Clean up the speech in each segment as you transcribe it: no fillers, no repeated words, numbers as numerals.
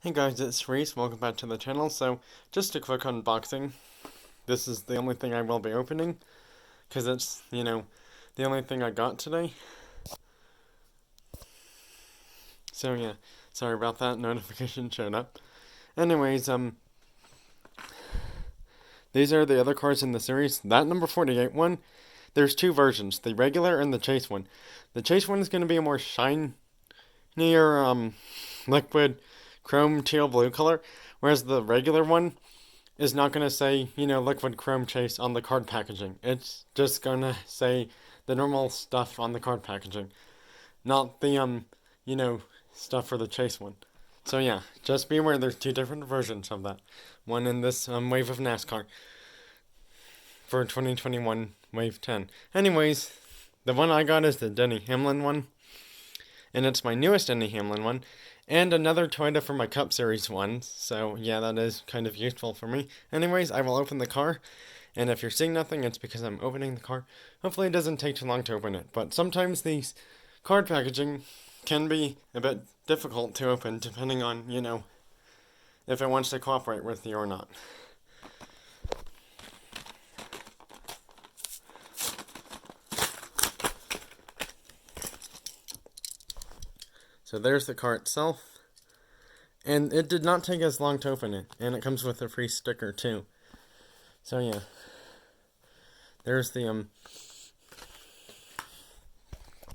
Hey guys, it's Reese. Welcome back to the channel. So, just a quick unboxing. This is the only thing I will be opening, because it's, the only thing I got today. So yeah, sorry about that, notification showed up. Anyways, these are the other cars in the series. That number 48 one, there's two versions, the regular and the chase one. The chase one is going to be a more shinier, liquid chrome teal blue color, whereas the regular one is not going to say, liquid chrome chase on the card packaging. It's just going to say the normal stuff on the card packaging, not the, stuff for the chase one. So yeah, just be aware there's two different versions of that. One in this wave of NASCAR for 2021 Wave 10. Anyways, the one I got is the Denny Hamlin one, and it's my newest Denny Hamlin one, and another Toyota for my Cup Series ones, so yeah, that is kind of useful for me. Anyways, I will open the car, and if you're seeing nothing, it's because I'm opening the car. Hopefully it doesn't take too long to open it, but sometimes these card packaging can be a bit difficult to open depending on, if it wants to cooperate with you or not. So there's the car itself. And it did not take as long to open it. And it comes with a free sticker too. So yeah. There's the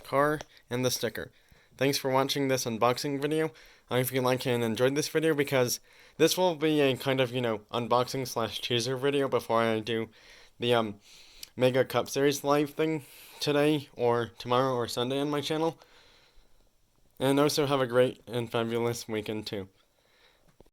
car and the sticker. Thanks for watching this unboxing video. I hope you like and enjoyed this video because this will be a kind of, unboxing slash teaser video before I do the Mega Cup Series live thing today or tomorrow or Sunday on my channel. And also have a great and fabulous weekend too.